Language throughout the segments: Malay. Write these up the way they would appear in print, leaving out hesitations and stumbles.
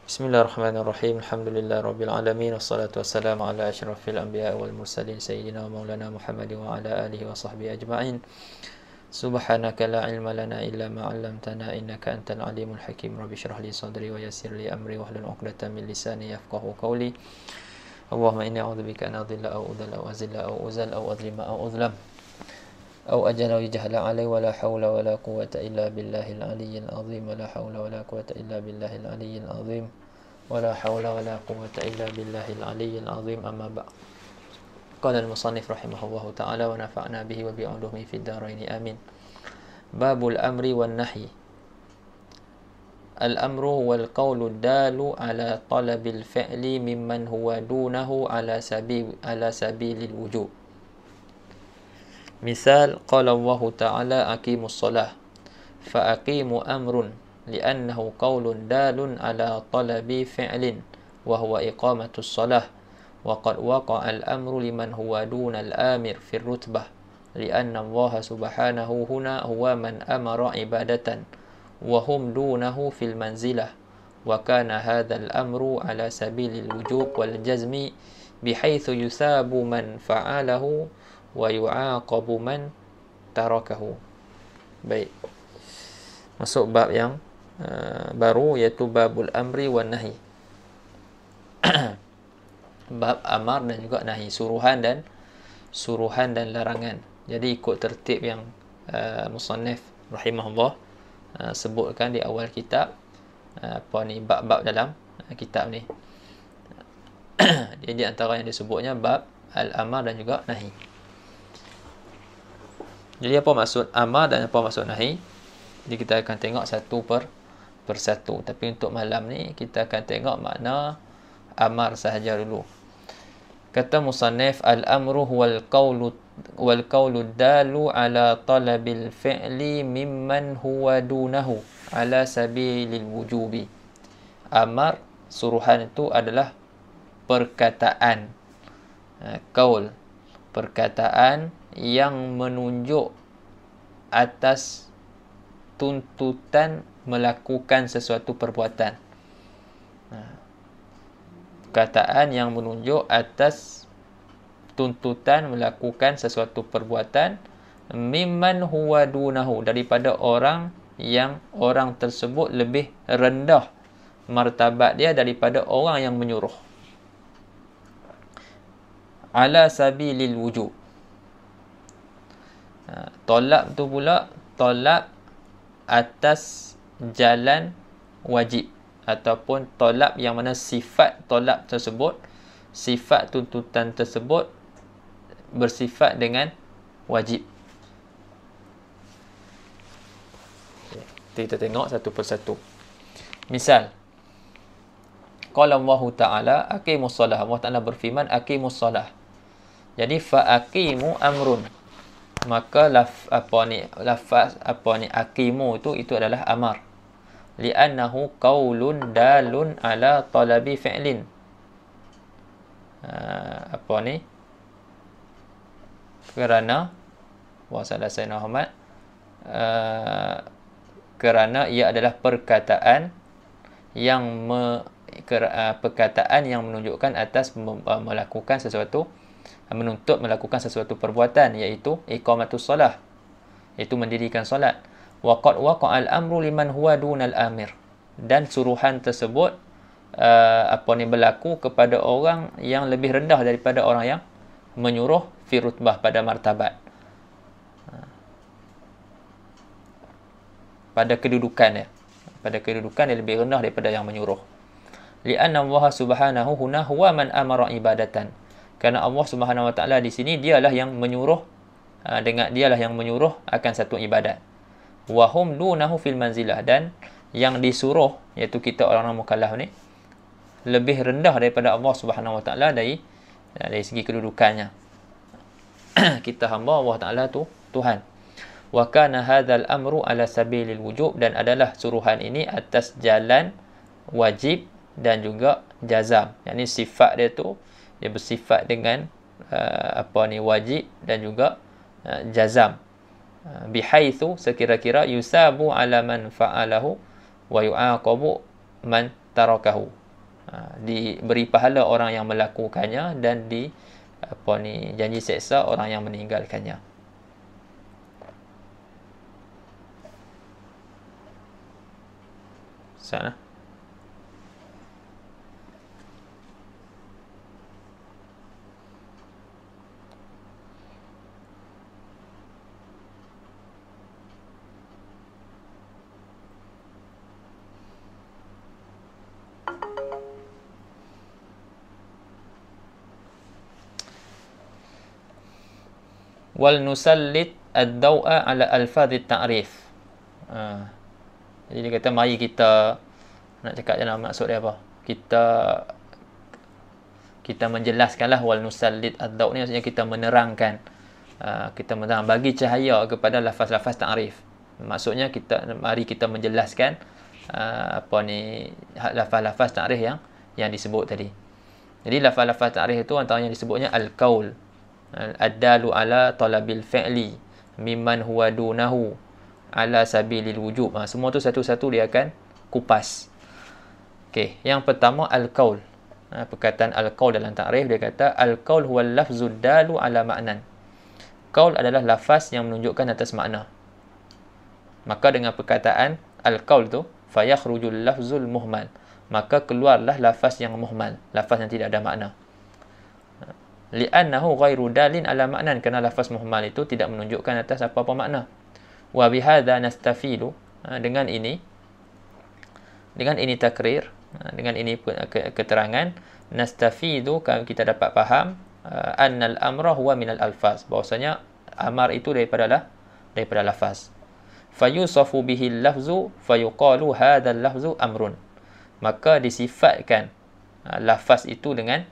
Bismillahirrahmanirrahim. Alhamdulillah rabbil alamin wassalatu wassalamu ala asyrafil anbiya'i wal mursalin sayyidina wa maulana Muhammadin wa ala alihi wa sahbihi ajma'in. Subhanaka la ilma lana illa ma 'allamtana innaka antal alimul hakim. Rabbi shrah li sadri wa yassir li amri wahlul 'uqdatam min lisani yafqahu qawli. Allahumma inni a'udzubika an adilla aw udalla aw azilla aw uzal aw adlima aw uzlam أو أجل أو يجهل علي ولا حول ولا قوة إلا بالله العلي العظيم ولا حول ولا قوة إلا بالله العلي العظيم ولا حول ولا قوة إلا بالله العلي العظيم أما بعد قال المصنف رحمه الله تعالى ونفعنا به وبعلومه في الدارين آمين باب الأمر والنهي الأمر هو القول الدال على طلب الفعل ممن هو دونه على سبيل الوجوب مثال قال الله تعالى أقيموا الصلاة فأقيموا أمر لأنه قول دال على طلب فعل وهو إقامة الصلاة وقد وقع الأمر لمن هو دون الآمر في الرتبة لأن الله سبحانه هنا هو من أمر عبادة وهم دونه في المنزلة وكان هذا الأمر على سبيل الوجوب والجزم بحيث يثاب من فعله wa yu'aqabu man tarakahu. Baik. Masuk bab yang baru, iaitu babul amri wan nahi. Bab amar dan juga nahi, suruhan dan larangan. Jadi ikut tertib yang musannif rahimahullah sebutkan di awal kitab, bab-bab dalam kitab ni. Jadi antara yang disebutnya bab al-amar dan juga nahi. Jadi apa maksud amar dan apa maksud nahi? Jadi kita akan tengok satu per satu. Tapi untuk malam ni kita akan tengok makna amar sahaja dulu. Kata musannif, al-amru wal qawlu dalu ala talabil fi'li mimman huwa dunahu ala sabilil wujubi. Amar, suruhan itu adalah perkataan, qaul, perkataan yang menunjuk atas tuntutan melakukan sesuatu perbuatan. Perkataan yang menunjuk atas tuntutan melakukan sesuatu perbuatan mimman huwa dunahu, daripada orang yang orang tersebut lebih rendah martabat dia daripada orang yang menyuruh. Ala sabilil wujub. Tolak tu pula tolak atas jalan wajib, ataupun tolak yang mana sifat tolak tersebut, sifat tuntutan tersebut bersifat dengan wajib. Kita tengok satu persatu. Misal, qala Allah Ta'ala aqimus salah. Allah Ta'ala berfirman aqimus salah. Jadi fa aqimu amrun, maka lafaz aqimu itu adalah amar, li'annahu qaulun dalun ala talabi fi'lin. Kerana wasalah Sayyidina Muhammad, kerana ia adalah perkataan yang menunjukkan atas melakukan sesuatu, menuntut melakukan sesuatu perbuatan, iaitu iqamatus solah, iaitu mendirikan solat. Wa qad waqa'al amru liman huwa dunal amir, dan suruhan tersebut berlaku kepada orang yang lebih rendah daripada orang yang menyuruh fi rutbah, pada martabat, pada kedudukan dia lebih rendah daripada yang menyuruh. Li'anna Allah subhanahu huna huwa man amara ibadatan, kerana Allah Subhanahu Wa Taala di sini dialah yang menyuruh, dialah yang menyuruh akan satu ibadat. Wa hum dunahu fil manzilah, dan yang disuruh, iaitu kita orang-orang mukallaf ni, lebih rendah daripada Allah Subhanahu Wa Taala dari segi kedudukannya. Kita hamba, Allah Taala tu Tuhan. Wa kana hadzal amru ala sabilil wujub, dan adalah suruhan ini atas jalan wajib dan juga jazam. Yakni sifat dia tu, dia bersifat dengan wajib dan juga jazam. Bihaitsu, sekira-kira, yusabu ala man fa'alahu wa yu'aqabu man tarakahu. Diberi pahala orang yang melakukannya dan janji seksa orang yang meninggalkannya. Sana. Wal nusallit ad-daw'a ala alfadhi ta'rif. Jadi dia kata mari kita nak cakap dalam maksud dia apa? Kita menjelaskanlah wal nusallit ad-daw' ni maksudnya kita menerangkan, bagi cahaya kepada lafaz-lafaz ta'rif. Maksudnya mari kita menjelaskan lafaz-lafaz ta'rif yang disebut tadi. Jadi lafaz-lafaz ta'rif itu antaranya disebutnya al-qaul, ad-dalu ala talabil fi'li, mimman huwa dunahu ala sabilil wujub. Semua tu satu-satu dia akan kupas. Okey, yang pertama al-qaul. Perkataan al-qaul dalam ta'rif dia kata al-qaul huwa al-lafzu dalu ala ma'nan. Qaul adalah lafaz yang menunjukkan atas makna. Maka dengan perkataan al-qaul tu fayakhrujul lafzul muhmal, maka keluarlah lafaz yang muhmal, lafaz yang tidak ada makna. Li'annahu ghairu dalin ala ma'nan, kerana lafaz muhmal itu tidak menunjukkan atas apa-apa makna. Wa bihadza nastafidu, dengan ini takrir, dengan ini keterangan, nastafidu, kita dapat faham annal amra huwa minal alfaz, bahwasanya amar itu daripada lafaz. Fayusafu bihil lafzu fayuqalu hadzal lafzu amrun, maka disifatkan lafaz itu dengan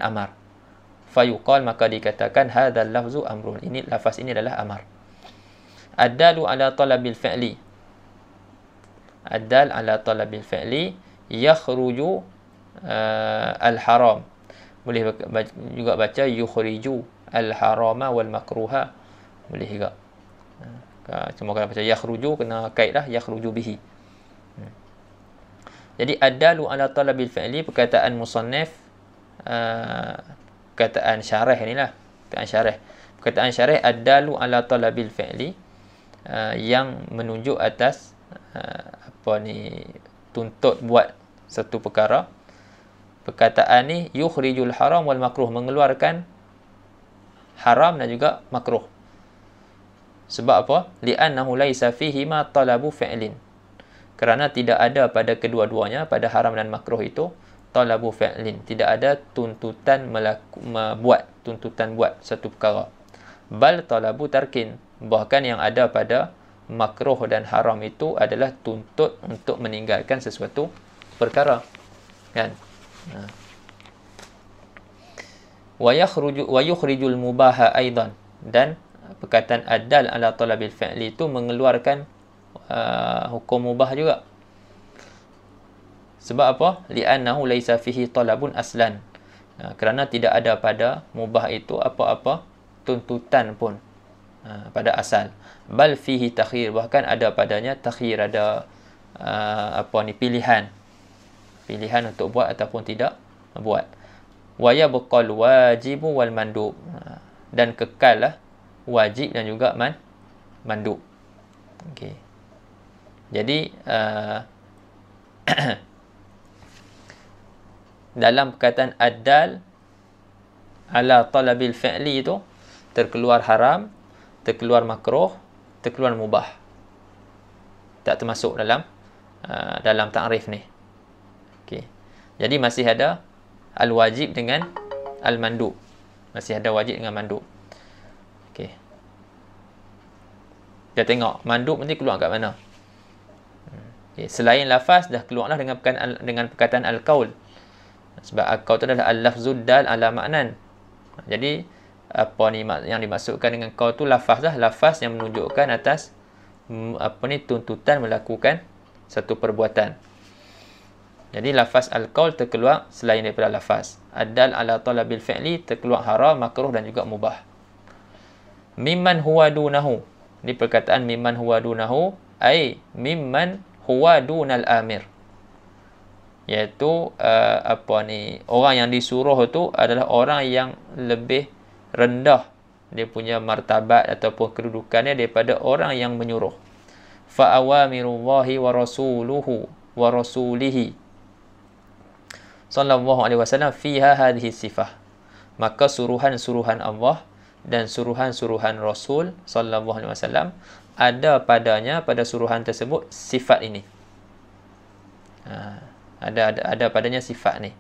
amar. Fayuqal, maka dikatakan hadzal lafzu amrun, ini lafaz ini adalah amar. Ad-dalu ala talabil fi'li, ad-dal ala talabil fi'li yakhruju al-haram. Boleh juga baca yukhriju al-harama wal makruha, boleh juga. Cuma kalau baca yakhruju kena kaitlah yakhruju bihi. Jadi ad-dalu ala talabil fi'li, perkataan musannif, perkataan syarah inilah, perkataan syarah ad-dalu ala talabil fi'li, yang menunjuk atas tuntut buat satu perkara. Perkataan ni yukhrijul haram wal makruh, mengeluarkan haram dan juga makruh. Sebab apa? Li'annahu laisa fihi ma talabu fi'lin, kerana tidak ada pada kedua-duanya, pada haram dan makruh itu, talabu fi'lin, tidak ada tuntutan buat satu perkara. Bal talabu tarkin, bahkan yang ada pada makruh dan haram itu adalah tuntut untuk meninggalkan sesuatu perkara, kan? Wa yukhrijul mubaha aidan, dan perkataan ad-dal ala talabil fi'li itu mengeluarkan hukum mubah juga. Sebab apa? Li'annahu laisa fihi talabun aslan, kerana tidak ada pada mubah itu apa-apa tuntutan pun pada asal. Bal fihi takhir, bahkan ada padanya takhir, ada pilihan untuk buat ataupun tidak buat. Wa yabqal wajibu wal mandub, dan kekallah wajib dan juga mandub. Okey. Jadi dalam perkataan ad-dal ala talabil fi'li itu terkeluar haram, terkeluar makruh, terkeluar mubah. Tak termasuk dalam ta'rif ni. Okey. Jadi masih ada al-wajib dengan al-mandub. Masih ada wajib dengan mandub. Okey. Kita tengok mandub nanti keluar kat mana. Okay. Selain lafaz dah keluarlah dengan perkataan al-qaul. Sebab al-qaul tu adalah al-lafzud dal ala ma'nan. Jadi yang dimaksudkan dengan qaul tu lafaz yang menunjukkan atas tuntutan melakukan satu perbuatan. Jadi lafaz al-qaul terkeluar selain daripada lafaz. Ad-dal ala talabil fi'li terkeluar haram, makruh dan juga mubah. Mimman huwa dunahu. Ini perkataan mimman huwa dunahu, ai mimman huwa dunal amir. iaitu orang yang disuruh tu adalah orang yang lebih rendah dia punya martabat ataupun kedudukannya daripada orang yang menyuruh. Fa awamirullahi wa rasuluhu wa rasulihi sallallahu alaihi wasallam fiha hadhihi sifah. Maka suruhan-suruhan Allah dan suruhan-suruhan Rasul sallallahu alaihi wasallam ada padanya, pada suruhan tersebut, sifat ini. Ada padanya sifat ni.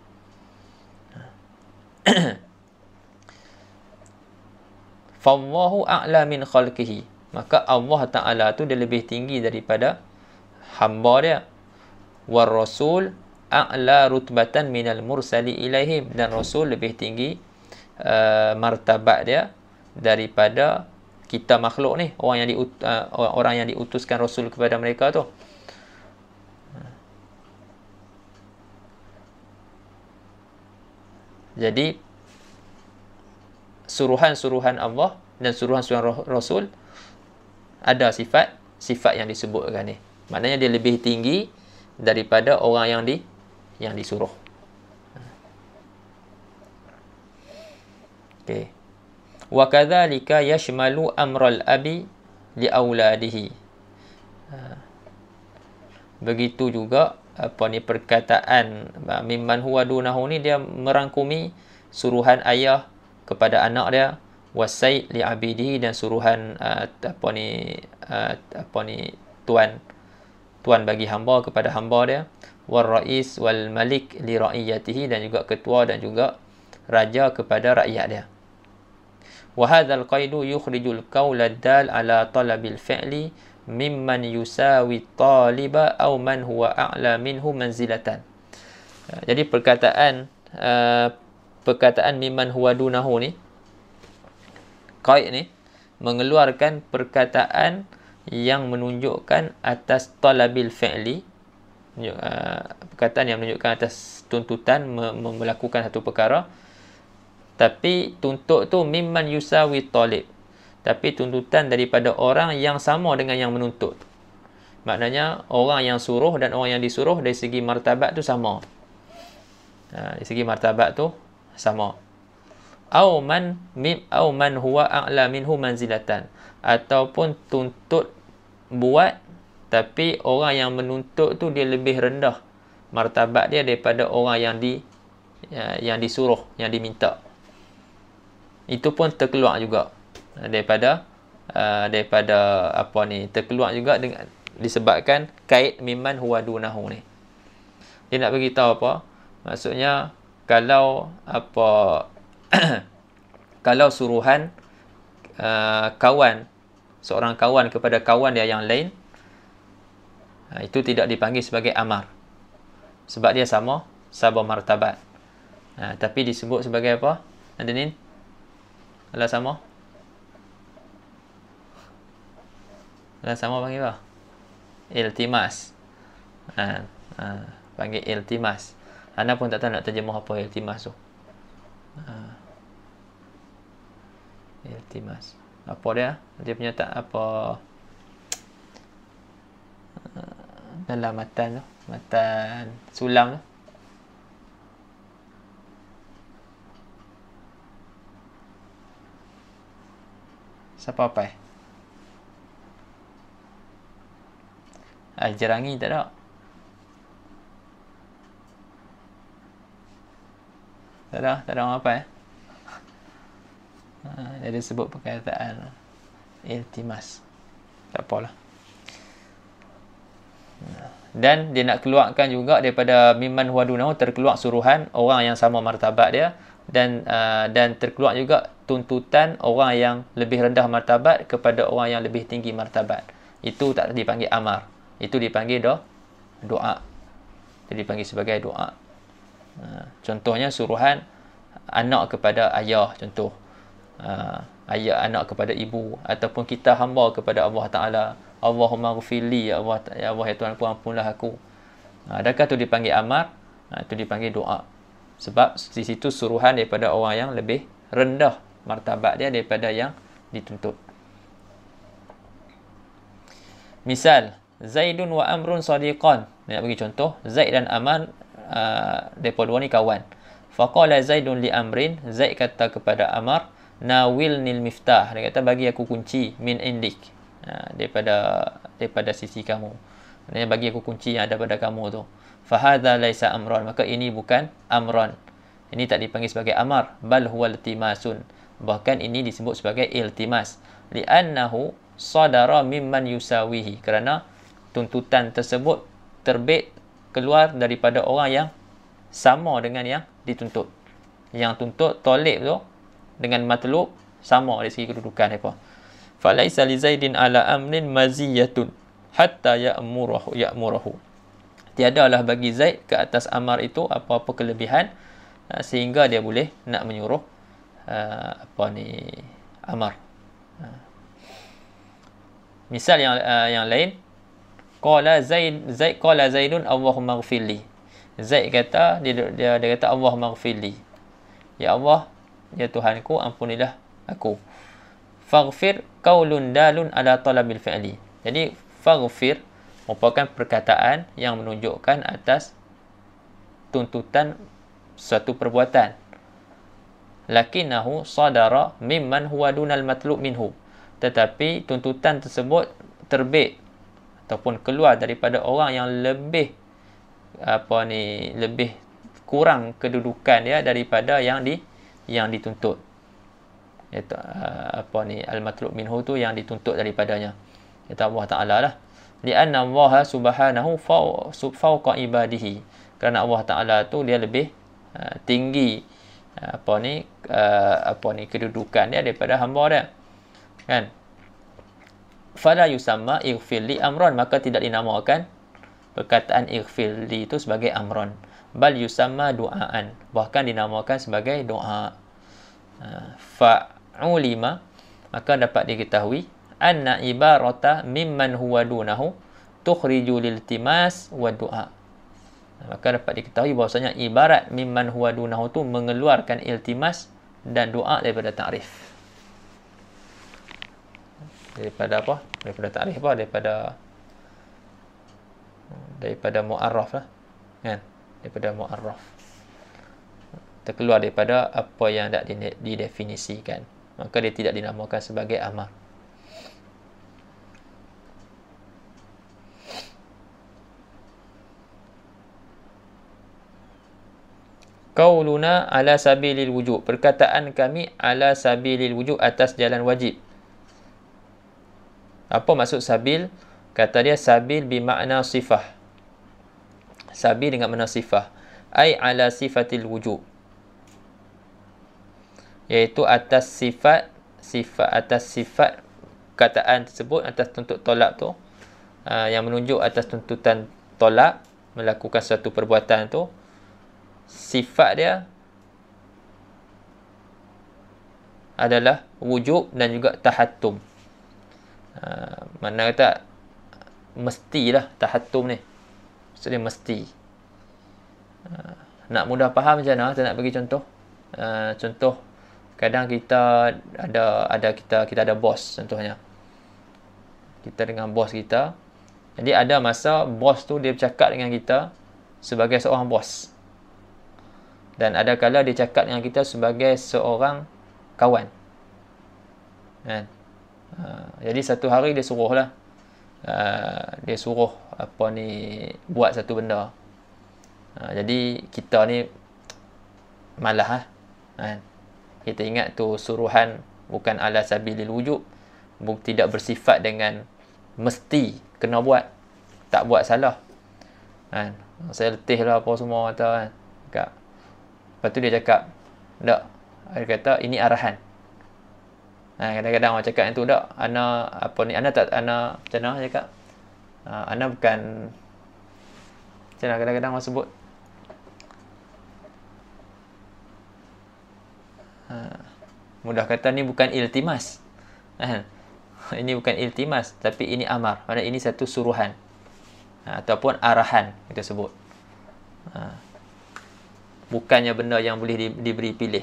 Fallahu a'la min khalqihi. Maka Allah Ta'ala tu dia lebih tinggi daripada hamba dia. War rasul a'la rutbatan minal mursali ilaihim. Dan Rasul lebih tinggi martabat dia daripada kita makhluk ni, orang yang diutuskan Rasul kepada mereka tu. Jadi suruhan-suruhan Allah dan suruhan-suruhan Rasul ada sifat yang disebutkan ni. Maknanya dia lebih tinggi daripada orang yang disuruh. Okey. Wa kadzalika yashmalu amral abi li auladihi. Begitu juga perkataan mimman huwa dunahu ni dia merangkumi suruhan ayah kepada anak dia, wasaid li abidihi, dan suruhan tuan bagi hamba kepada hamba dia, war rais wal malik li ra'iyatihi, dan juga ketua dan juga raja kepada rakyat dia. Wa hadzal qaidu yukhrijul qaula dal ala talabil fi'li mimman yusawi taliba aw man huwa a'la minhu manzilatan. Jadi perkataan mimman huwa dunahu ni, qaid ni mengeluarkan perkataan yang menunjukkan atas talabil fi'li, perkataan yang menunjukkan atas tuntutan melakukan satu perkara, tapi tuntut tu mimman yusawi talib, tapi tuntutan daripada orang yang sama dengan yang menuntut. Maknanya orang yang suruh dan orang yang disuruh dari segi martabat tu sama. Dari segi martabat tu sama. Au man huwa a'la minhu manzilatan, ataupun tuntut buat tapi orang yang menuntut tu dia lebih rendah martabat dia daripada orang yang disuruh, yang diminta. Itu pun terkeluar juga daripada terkeluar juga dengan disebabkan kait mimman huwa dunahu ni. Dia nak beritahu apa? Maksudnya kalau kalau suruhan seorang kawan kepada kawan dia yang lain, itu tidak dipanggil sebagai amar, sebab dia sama martabat. Tapi disebut sebagai apa? Adinin? Kalau sama? Kalau sama panggil apa? Iltimas. Panggil iltimas. Anda pun tak tahu nak terjemah apa iltimas tu. Iltimas. Apa dia? Dia punya apa dalam matan tu, matan sulam tu. Siapa apa? Al-Jarangi tak ada. Tak ada orang apa dia sebut perkataan iltimas. Tak apalah. Dan dia nak keluarkan juga daripada mimman huwa dunahu, terkeluar suruhan orang yang sama martabat dia, dan terkeluar juga tuntutan orang yang lebih rendah martabat kepada orang yang lebih tinggi martabat. Itu tak dipanggil amar. Itu dipanggil doa. Itu dipanggil sebagai doa. Contohnya suruhan anak kepada ayah, contoh. Ayah anak kepada ibu, ataupun kita hamba kepada Allah Ta'ala, Allahumma ghfirli, ya Allah ya Tuhan ku, ampunlah aku. Adakah itu dipanggil amar? Itu dipanggil doa. Sebab di situ suruhan daripada orang yang lebih rendah martabat dia daripada yang dituntut. Misal, Zaidun wa Amrun sadiqan. Nak bagi contoh, Zaid dan Amr depa dua ni kawan. Faqala Zaidun li Amrin, Zaid kata kepada Amr, nawilnil miftah, dia kata bagi aku kunci min indik, daripada sisi kamu, maknanya bagi aku kunci yang ada pada kamu tu. Fahadha laisa amran, maka ini bukan amran, ini tak dipanggil sebagai amar, bal huwa iltimasun, bahkan ini disebut sebagai iltimas, li'annahu sadara mimman yusawihi, kerana tuntutan tersebut terbit keluar daripada orang yang sama dengan yang dituntut. Yang tuntut talib tu dengan matlub sama dari segi kedudukan mereka. Falaisa li Zaidin ala amrin maziyatun hatta ya'murahu. Tiadalah bagi Zaid ke atas Ammar itu apa-apa kelebihan sehingga dia boleh nak menyuruh Ammar. Misal yang lain, qala Zaidun Allahumma ighfirli. Zaid kata dia kata Allahumma ighfirli. Ya Allah, ya Tuhanku, ampunilah aku. Faghfir qaulun dalun ala talabil fi'li. Jadi faghfir merupakan perkataan yang menunjukkan atas tuntutan suatu perbuatan. Lakinnahu sadara mimman huwa dunal matlub minhu. Tetapi tuntutan tersebut terbit ataupun keluar daripada orang yang lebih lebih kurang kedudukan dia daripada yang dituntut. Iaitu al-matlub minhu tu yang dituntut daripadanya. Itu Allah Taala lah. Lianna Allah subhanahu fawqa ibadihi. Kerana Allah Taala tu dia lebih tinggi kedudukan dia daripada hamba dia. Kan? Fala yusamma ighfir li amran, maka tidak dinamakan perkataan ighfir li itu sebagai amran, bal yusamma du'aan, bahkan dinamakan sebagai doa. Fa'ulima, maka dapat diketahui anna ibarata mimman huwa dunahu tukhriju lil iltimas wa du'a. Maka dapat diketahui bahawasanya ibarat mimman huwa dunahu tu mengeluarkan iltimas dan doa daripada ta'rif. Daripada apa? Daripada ta'rif apa? Daripada mu'arraf lah. Kan? Daripada mu'arraf. Terkeluar daripada apa yang tak didefinisikan. Maka dia tidak dinamakan sebagai amar. Qauluna ala sabilil wujub. Perkataan kami ala sabilil wujub, atas jalan wajib. Apa maksud sabil? Kata dia sabil bermakna sifah. Sabil dengan makna sifah. Ai ala sifatil wujub. Iaitu atas sifat kataan tersebut, atas tuntut tolak tu, yang menunjuk atas tuntutan tolak, melakukan suatu perbuatan tu, sifat dia adalah wujub dan juga tahattum. Mana kata mestilah tahattum ni, maksudnya mesti. Nak mudah faham macam mana? Saya nak bagi contoh. Contoh, kadang kita ada bos, contohnya kita dengan bos kita. Jadi ada masa bos tu dia bercakap dengan kita sebagai seorang bos, dan ada kala dia cakap dengan kita sebagai seorang kawan. Kan? Jadi satu hari dia suruh buat satu benda. Jadi kita ni malah kan? Kita ingat tu suruhan bukan ala sabilil wujub, tidak bersifat dengan mesti kena buat, tak buat salah. Kan? Saya letih lah apa semua kata kan. Lepas tu dia cakap, tak. Dia kata ini arahan. Kadang-kadang orang cakap yang tu, tak. Ana macam mana cakap? Ana bukan, macam mana kadang-kadang orang sebut? Mudah kata ni bukan iltimas. Ini bukan iltimas, tapi ini amar. Maksudnya ini satu suruhan. Ataupun arahan kita sebut. Bukannya benda yang boleh diberi pilih.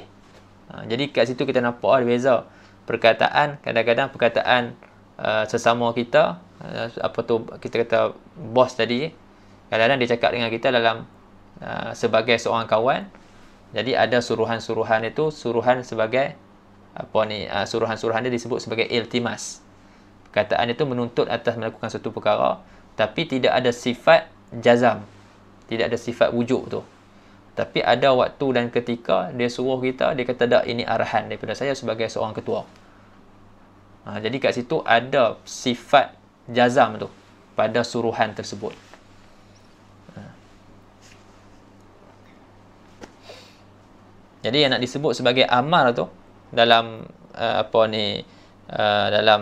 Jadi kat situ kita nampak ada beza. Perkataan, kadang-kadang perkataan sesama kita, apa tu kita kata bos tadi, kadang-kadang dia cakap dengan kita dalam sebagai seorang kawan. Jadi ada suruhan-suruhan itu, suruhan sebagai suruhan-suruhan dia disebut sebagai iltimas. Perkataan itu menuntut atas melakukan satu perkara, tapi tidak ada sifat jazam, tidak ada sifat wujud tu. Tapi ada waktu dan ketika dia suruh kita, dia kata tak, ini arahan daripada saya sebagai seorang ketua. Jadi kat situ ada sifat jazam tu pada suruhan tersebut. Jadi yang nak disebut sebagai amar tu dalam dalam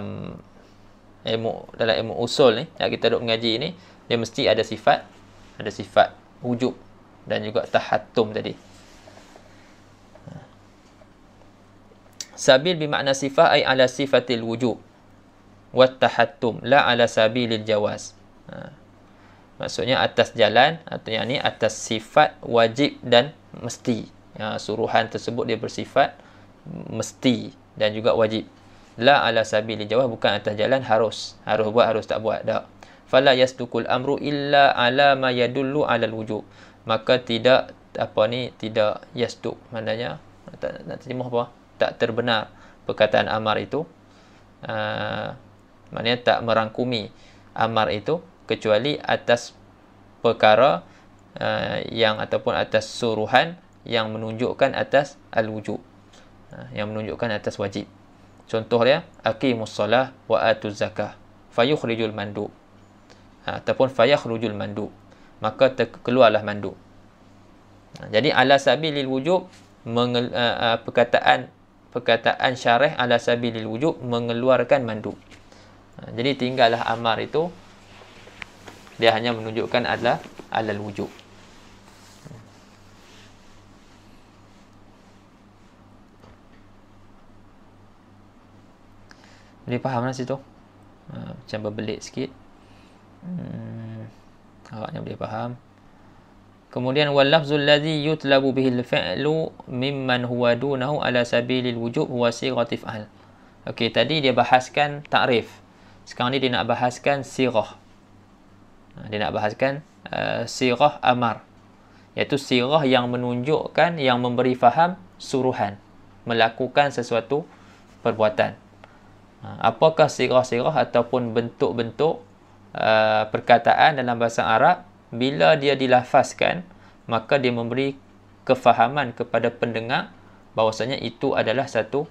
ilmu usul ni, yang kita duk mengaji ni, dia mesti ada sifat wujub dan juga tahattum tadi. Sabil bermakna sifat ay ala sifatil wujub wa tahattum la ala sabilil jawaz. Maksudnya atas jalan, atau yang ni atas sifat wajib dan mesti. Suruhan tersebut dia bersifat mesti dan juga wajib. La ala sabilil jawaz, bukan atas jalan harus buat, harus tak buat, tak. Fala yasdukul amru illa ala ma yadullu ala wujub. Maka tidak tidak yasduk, maknanya nak terjemah apa? Tak terbenar perkataan amar itu, maknanya tak merangkumi amar itu kecuali atas perkara yang ataupun atas suruhan yang menunjukkan atas al-wujub, yang menunjukkan atas wajib. Contoh dia, aqimus solah wa atuz zakah fayukhrijul mandub, ataupun fayakhrujul mandub, maka keluarlah mandub. Jadi ala sabilil wujub, perkataan syarah ala sabilil wujub mengeluarkan mandub. Jadi tinggallah amar itu, dia hanya menunjukkan alal wujub. Boleh faham lah situ? Macam berbelit sikit. Awaknya boleh faham. Kemudian wal lafzul ladzi yutlabu bihil fi'lu mimman huwa dunahu ala sabilil wujub huwa sighah if'al. Okey, tadi dia bahaskan takrif. Sekarang ni dia nak bahaskan sighah. Dia nak bahaskan sighah amar, iaitu sighah yang menunjukkan, yang memberi faham suruhan melakukan sesuatu perbuatan. Apakah sighah-sighah ataupun bentuk-bentuk perkataan dalam bahasa Arab, bila dia dilafazkan, maka dia memberi kefahaman kepada pendengar bahawasanya itu adalah satu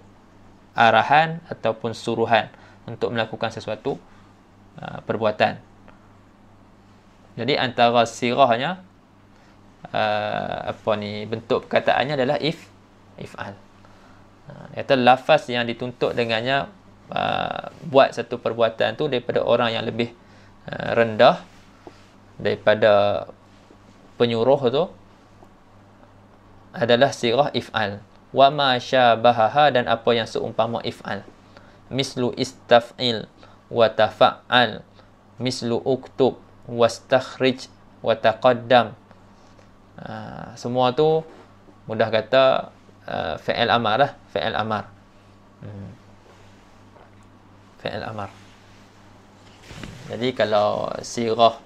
arahan ataupun suruhan untuk melakukan sesuatu perbuatan. Jadi antara sirahnya bentuk perkataannya adalah if'al. Iaitu lafaz yang dituntut dengannya buat satu perbuatan tu daripada orang yang lebih rendah daripada penyuruh tu adalah sirah if'al. Wa ma syabahaha, dan apa yang seumpama if'al. Mislu istaf'il wa tafa'al, mislu uktub wastakhrij wa taqaddam. Semua tu mudah kata fi'il amar lah, fi'il amar. Fi'il amar. Jadi kalau sirah,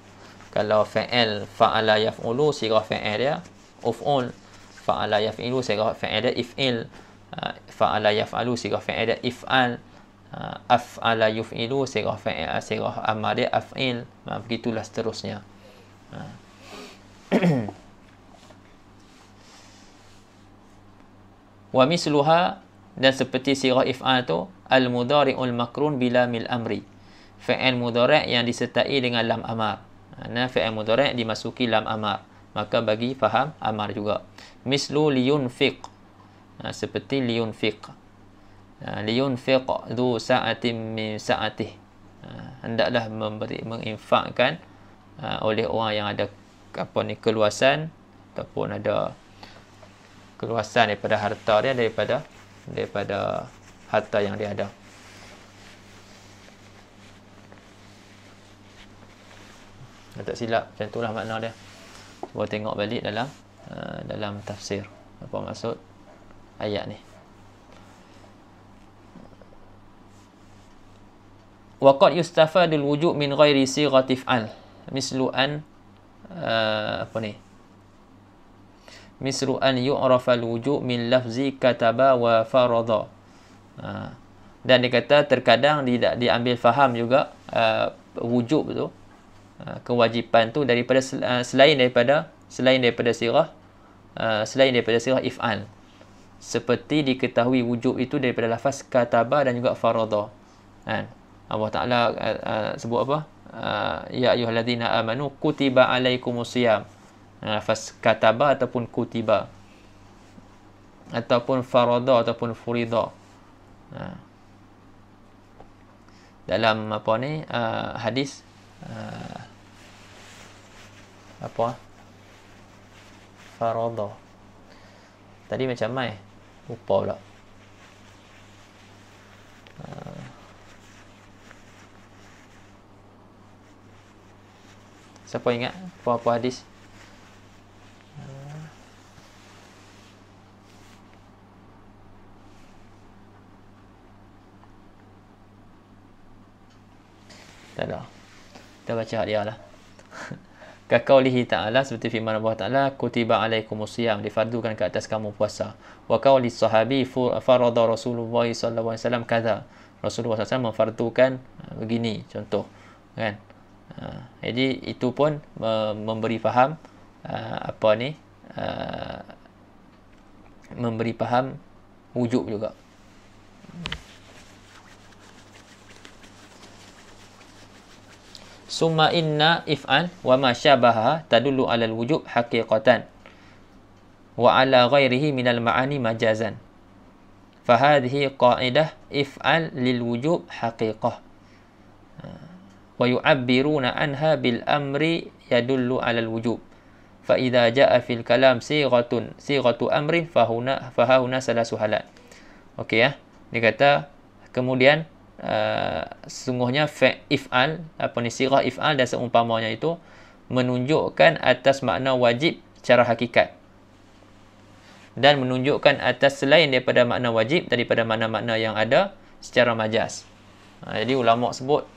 kalau fi'il fa'ala yaf'ulu, sirah fi'il dia uf'ul. Fa'ala yaf'ilu, sirah fi'il dia if'il. Fa'ala yaf'alu, sirah fi'il dia if'al. Af'ala yuf'ilu, sirah fi'il, sirah amar dia af'il. Begitulah seterusnya. Wa misluha, dan seperti sirah if'al tu, al-mudhari'ul makrun bila mil amri. Fi'il mudhari' yang disertai dengan lam amar. Fi'il mudhari' dimasuki lam amar, maka bagi faham amar juga. Mislu liyunfiq, seperti liyunfiq. Liyunfiq dhu sa'atin min sa'atih, hendaklah menginfakkan oleh orang yang ada keluasan ataupun ada keluasan daripada harta dia, daripada harta yang dia ada. Tak silap, macam itulah makna dia. Cuba tengok balik dalam tafsir apa maksud ayat ni. Wa qad yustafadul wujub min ghairi sighati if'al, mislu an mislu an yu'rafa al-wujub min lafzi kataba wa farada. Dan dia kata terkadang tidak diambil faham juga wujub tu, kewajipan tu daripada selain daripada sirah if'al. Seperti diketahui wujub itu daripada lafaz kataba dan juga farada. Allah Ta'ala sebut apa? Ya ayyuhallazina amanu kutiba alaikumusiyam. Lafaz kataba ataupun kutiba, ataupun farada ataupun furida. Dalam apa ni hadis apa farada tadi macam mai lupa pula. Siapa ingat apa hadis? Tak ada. Kita baca dia lah. Kaqaulihi ta'ala, seperti firman Allah Ta'ala, kutiba alaikumusiyam, difardukan ke atas kamu puasa. Wa qauli sahabi farada Rasulullah sallallahu alaihi wasallam kadza. Rasulullah SAW memfardukan begini, contoh kan. Jadi itu pun memberi faham apa ni, memberi faham wujub juga. Summa inna if'al wa ma syabaha tadullu 'ala al-wujub haqiqatan wa 'ala ghairihi minal ma'ani majazan. Fa hadhihi qa'idah if'al lil wujub haqiqah. Wa yu'abbiruna anha bil amri yadullu 'ala al-wujub. Fa idza ja'a fil kalam sighatu amrin fa huna salasu halat. Okey ya. Dia kata kemudian sesungguhnya if'al, apa ni, sirah if'al dan seumpamanya itu menunjukkan atas makna wajib secara hakikat dan menunjukkan atas selain daripada makna wajib daripada makna-makna yang ada secara majaz. Jadi ulama sebut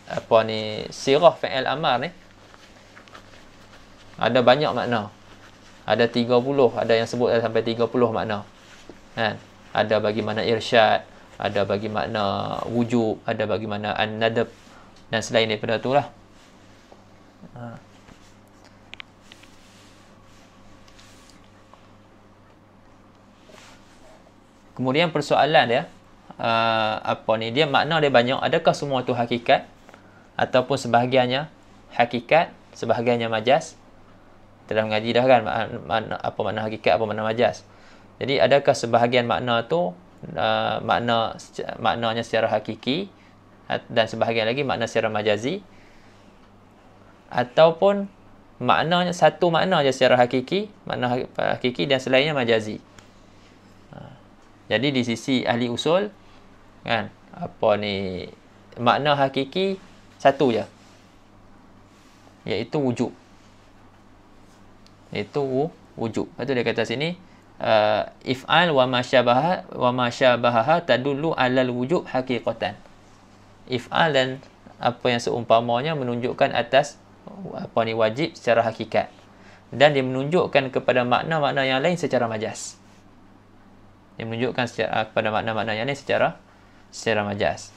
apa ni, sirah fi'il amar ni ada banyak makna. Ada 30, ada yang sebut sampai 30 makna. Kan? Ada bagi makna irsyad, ada bagi makna wujub, ada bagi makna an-nadab dan selain daripada itulah. Kemudian persoalan dia apa ni, dia makna dia banyak, adakah semua tu hakikat ataupun sebahagiannya hakikat, sebahagiannya majaz? Kita dah mengaji dah kan apa makna hakikat, apa makna majaz. Jadi adakah sebahagian makna tu maknanya secara hakiki dan sebahagian lagi makna secara majazi, ataupun maknanya satu makna je secara hakiki, makna hakiki dan selainnya majazi. Jadi di sisi ahli usul kan, apa ni, makna hakiki satu je, iaitu wujub. Itu wujub. Lepas tu dia kata sini if'al wa ma syabaha tadullu 'alal wujub haqiqatan. If'al dan apa yang seumpamanya menunjukkan atas apa ni, wajib secara hakikat, dan dia menunjukkan kepada makna-makna yang lain secara majaz. Dia menunjukkan kepada makna-makna yang lain secara majaz.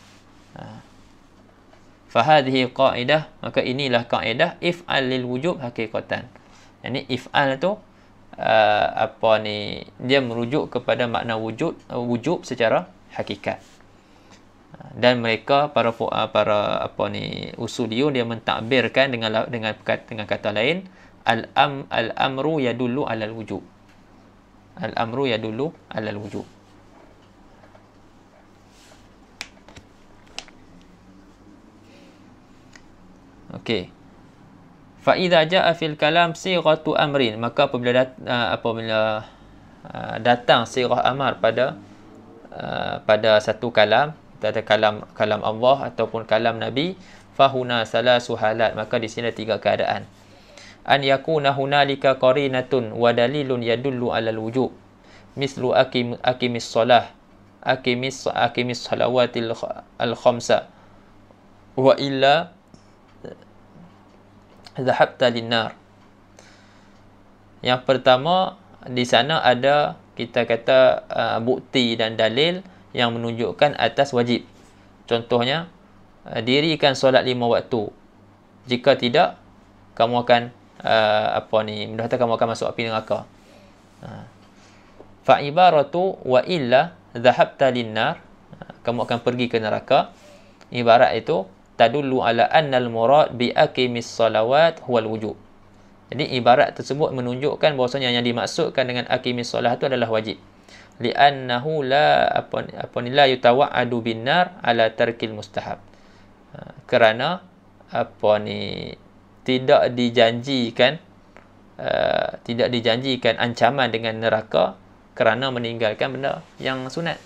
Fa hadhihi qa'idah, maka inilah kaedah if'al lil wujub haqiqatan. Ini if'al tu apa ni, dia merujuk kepada makna wujub secara hakikat. Dan mereka para apa ni, usuliyun, dia mentakbirkan dengan kata lain, al-amru yadullu 'alal wujub. Al-amru yadullu 'alal wujub. Okey. Fa idza jaa fil kalam sighatu amrin, maka apabila datang sirah amar pada satu kalam, ada kalam Allah ataupun kalam Nabi, fahuna salasu halat, maka di sini tiga keadaan. An yakuna hunalika qarinatun wa dalilun yadullu 'alal wujub, mislu aqimis shalah, aqimis salawatil al-khamsa, wa illa dhahabta linnar. Yang pertama, di sana ada kita kata bukti dan dalil yang menunjukkan atas wajib. Contohnya, dirikan solat 5 waktu. Jika tidak, kamu akan mudah kata kamu akan masuk api neraka. Fa ibaratu wa illa dhahabta linnar, kamu akan pergi ke neraka. Ibarat itu tadullu ala annal murad bi aqimis salawat huwal wujub. Jadi ibarat tersebut menunjukkan bahawasanya yang dimaksudkan dengan aqimis solah itu adalah wajib. Li'annahu la yutawa'adu binnar ala tarkil mustahab. Kerana tidak dijanjikan ancaman dengan neraka kerana meninggalkan benda yang sunat.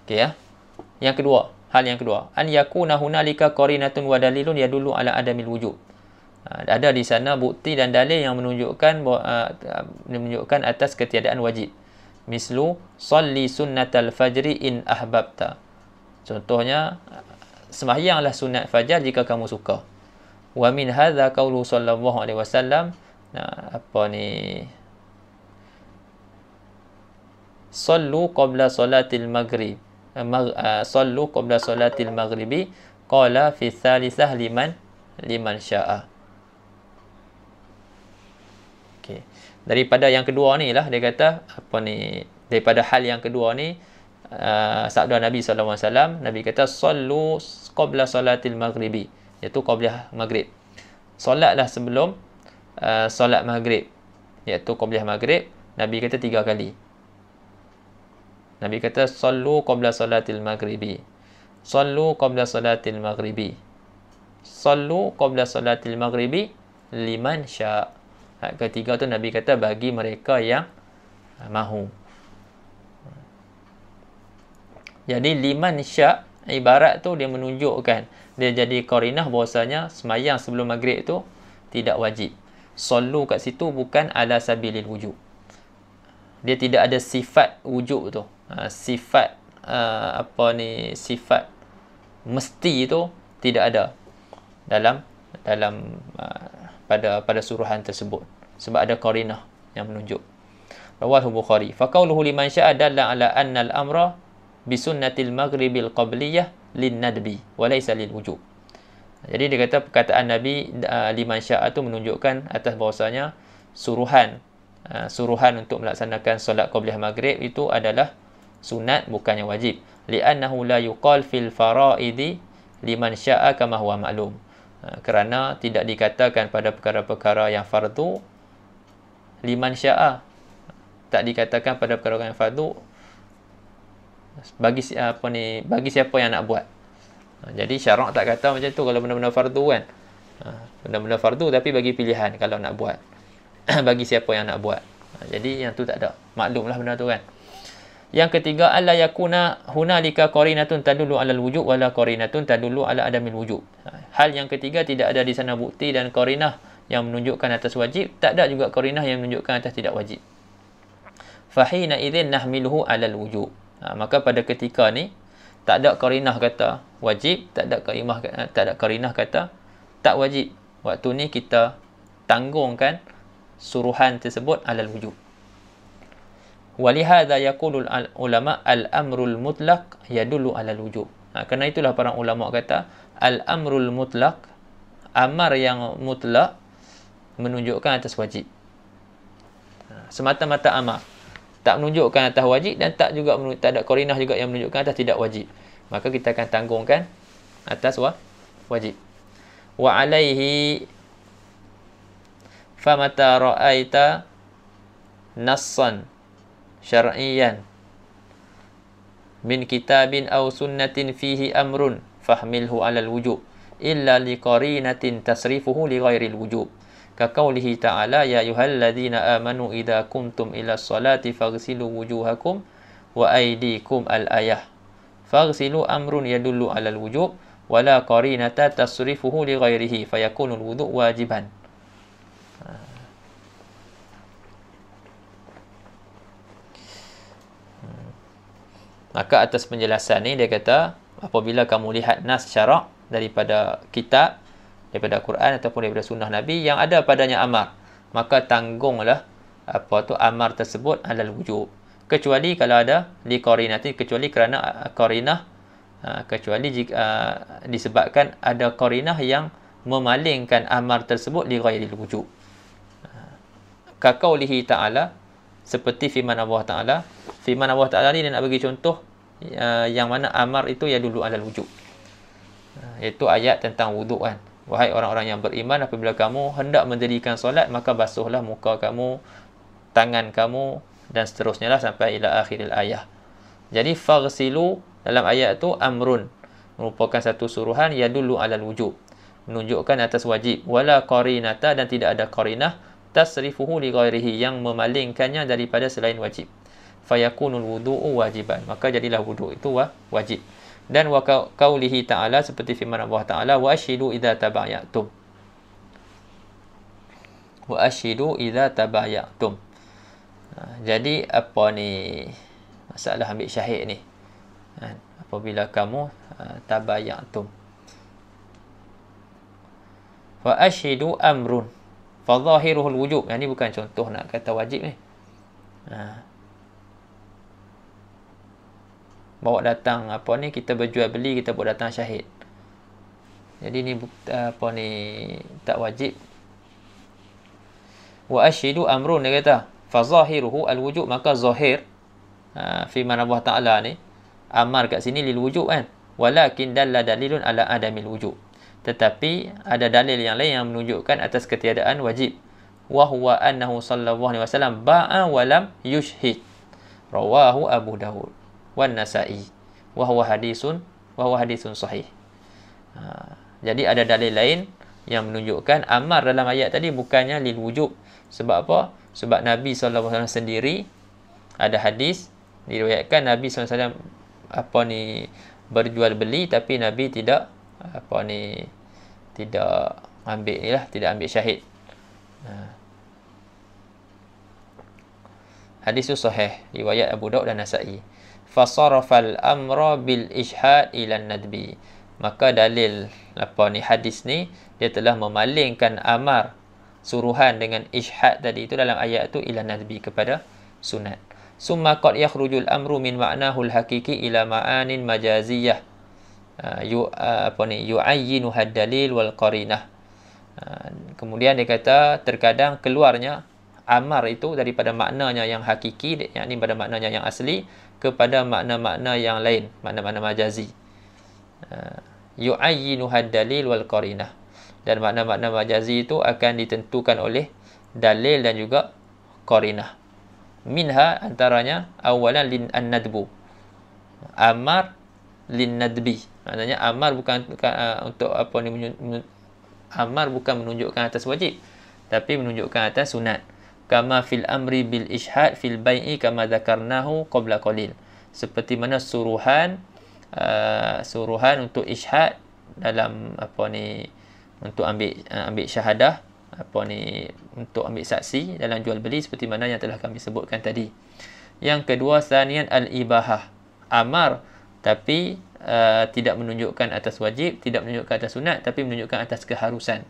Okey ya. Hal yang kedua, an yakuna hunalika qarinatun wa dalilun yadullu ala adamil wujub. Ada di sana bukti dan dalil yang menunjukkan atas ketiadaan wajib. Mislu salli sunnatal fajri in ahbabta. Contohnya, sembahyanglah sunat fajar jika kamu suka. Wa min hadza qaulu sallallahu alaihi wasallam, sallu qabla salatil maghrib. Sallu qabla salatil maghribi qala fi thalithah liman syaa. Okey. Daripada yang kedua ni lah dia kata daripada hal yang kedua ni sabda Nabi sallallahu alaihi wasallam, Nabi kata sallu qabla salatil maghribi, iaitu qabla maghrib. Solatlah sebelum solat maghrib, iaitu qabla maghrib. Nabi kata 3 kali. Nabi kata sallu qabla salatil maghribi, sallu qabla salatil maghribi, sallu qabla salatil maghribi liman syaa. Ketiga tu Nabi kata bagi mereka yang mahu. Jadi liman syaa ibarat tu dia menunjukkan, dia jadi qarinah bahwasanya semayang sebelum maghrib tu tidak wajib. Sallu kat situ bukan ala sabilil wujub. Dia tidak ada sifat wujub tu. Sifat sifat mesti itu tidak ada dalam pada suruhan tersebut, sebab ada qarinah yang menunjuk. Rawahu Bukhari. Fa qauluhu liman syaa dalla ala anna al-amra bi sunnatil maghribil qabliyah lin nadbi wa laysa lil wujub. Jadi dia kata perkataan Nabi liman syaa itu menunjukkan atas bahawasanya suruhan untuk melaksanakan solat qabliyah maghrib itu adalah sunat, bukannya wajib. Li'annahu la yuqal fil faraidi liman syaa kama huwa ma'lum. Kerana tidak dikatakan pada perkara-perkara yang fardu liman syaa. Tak dikatakan pada perkara yang fardu bagi siapa yang nak buat. Jadi syarak tak kata macam tu kalau benda-benda fardu kan. Benda-benda fardu tapi bagi pilihan kalau nak buat. Bagi siapa yang nak buat. Jadi yang tu tak ada. Maklumlah benda tu kan. Yang ketiga, alla yakuna hunalika qarinatun tadullu alal wujub wala qarinatun tadullu ala adamil wujub. Hal yang ketiga, tidak ada di sana bukti dan qarinah yang menunjukkan atas wajib, tak ada juga qarinah yang menunjukkan atas tidak wajib. Fahina idzin nahmiluhu alal wujub. Maka pada ketika ni tak ada qarinah kata wajib, tak ada qarinah kata tak wajib. Waktu ni kita tanggungkan suruhan tersebut alal wujub. Walihadza yaqulu ulama al-amrul mutlaq yadullu alal wujub. Kerana itulah para ulama kata al-amrul mutlaq, amar yang mutlak menunjukkan atas wajib. Semata-mata amar, tak menunjukkan atas wajib dan tak ada qarinah juga yang menunjukkan atas tidak wajib. Maka kita akan tanggungkan atas wajib. Wa alaihi famata ra'aita nassan syar'iyyan min kitabin aw sunnatin fihi amrun fahmilhu 'alal wujub illa liqarinatin tasrifuhu li ghairil wujub ka qaulihi ta'ala ya ayyuhalladzina amanu idza kuntum ila sholati faghsilu wujuhakum wa aydikum al-ayah faghsilu amrun yadullu 'alal wujub wala qarinata tasrifuhu li ghairihi fayakunul wudu' wajiban. Maka atas penjelasan ni dia kata apabila kamu lihat nas syarak daripada kitab daripada Quran ataupun daripada sunnah Nabi yang ada padanya amar, maka tanggunglah amar tersebut alal wujub, kecuali kalau ada li qarinati, kecuali kerana qarinah, kecuali jika disebabkan ada qarinah yang memalingkan amar tersebut li ghairil wujub. Ka qaulihi ta'ala, seperti firman Allah Ta'ala. Firman Allah Ta'ala ni dia nak bagi contoh yang mana amar itu ya dulu alal wujub, iaitu ayat tentang wuduk kan. Wahai orang-orang yang beriman, apabila kamu hendak mendirikan solat, maka basuhlah muka kamu, tangan kamu, dan seterusnya lah sampai ila akhiril ayah. Jadi faghsilu dalam ayat itu amrun, merupakan satu suruhan ya dulu alal wujub, menunjukkan atas wajib. Wala qarinata, dan tidak ada qarinah tasrifuhu li ghairihi, yang memalingkannya daripada selain wajib. Fayakunul wudu'u wajiban, maka jadilah wuduk itu wajib. Dan wa qaulihi ta'ala, seperti firman Allah Ta'ala, wa ashidu idza tabayatum, wa ashidu idza tabayatum. Jadi apa ni masalah ambil syahid ni, apabila kamu tabayatum. Wa ashidu amrun fa zahiruhul wujub, yang ni bukan contoh nak kata wajib ni. Bawa datang apa ni, kita berjual beli, kita bawa datang syahid. Jadi ni apa ni tak wajib. Wa ashidu amrun, dia kata fa zahiruhu al wujub, maka zahir firman Allah Ta'ala ni amar kat sini lil wujub kan. Walakin dalla dalilun ala adamil wujub, tetapi ada dalil yang lain yang menunjukkan atas ketiadaan wajib. Wa huwa annahu sallallahu alaihi wasallam ba'a wa lam yushhid, rawahu Abu Dawud wan Nasa'i wa huwa hadisun sahih. Jadi ada dalil lain yang menunjukkan amar dalam ayat tadi bukannya lil wujub. Sebab apa? Sebab Nabi SAW sendiri, ada hadis diriwayatkan Nabi SAW berjual beli, tapi Nabi tidak tidak ambil syahid. Hadis itu sahih, riwayat Abu Daud dan Nasa'i. Fasarafal amra bil ishad ila nadbi, maka dalil hadis ni dia telah memalingkan amar, suruhan dengan ishad tadi itu dalam ayat itu ila nadbi, kepada sunat. Summa qad yakhrujul amru min ma'nahu al-haqiqi ila ma'anin majaziyah yu'ayyinu had-dalil wal qarinah. Kemudian dia kata terkadang keluarnya amar itu daripada maknanya yang hakiki, yakni pada maknanya yang asli, kepada makna-makna yang lain, makna-makna majazi. Yu'ayyinu had-dalil wal qarinah, dan makna-makna majazi itu akan ditentukan oleh dalil dan juga qarinah. Minha, antaranya awalan lin an-nadbu, amar lin nadbi, maknanya amar bukan untuk amar bukan menunjukkan atas wajib, tapi menunjukkan atas sunat. Kama fil amri bil ishad fil bai'i kama dzakarnahu qabla qalil, seperti mana suruhan untuk ishad dalam untuk ambil syahadah, untuk ambil saksi dalam jual beli, seperti mana yang telah kami sebutkan tadi. Yang kedua, sanian al-ibahah, amar tapi tidak menunjukkan atas wajib, tidak menunjukkan atas sunat, tapi menunjukkan atas keharusan.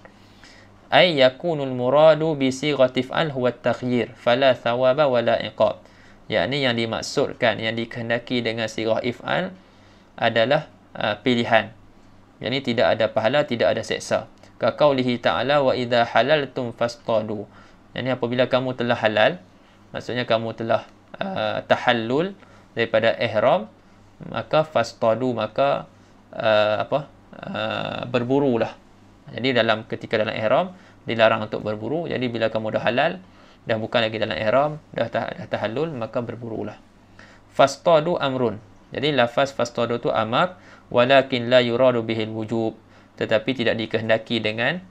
Ay yakunul muradu bi sighati fa'al huwa at-takhyir fala thawaba wala iqab, yakni yang dimaksudkan, yang dikehendaki dengan sighah if'al adalah pilihan, yakni tidak ada pahala, tidak ada seksa. Ka qaulihi ta'ala wa idza halaltum fastadu, yakni apabila kamu telah halal, maksudnya kamu telah tahallul daripada ihram, maka fastadu, maka berburulah. Jadi ketika dalam ihram dilarang untuk berburu. Jadi bila kamu dah halal, dah bukan lagi dalam ihram, dah tahallul, maka berburulah. Fastadu amrun, jadi lafaz fastadu tu amar, walakin la yuradu bihil wujub, tetapi tidak dikehendaki dengan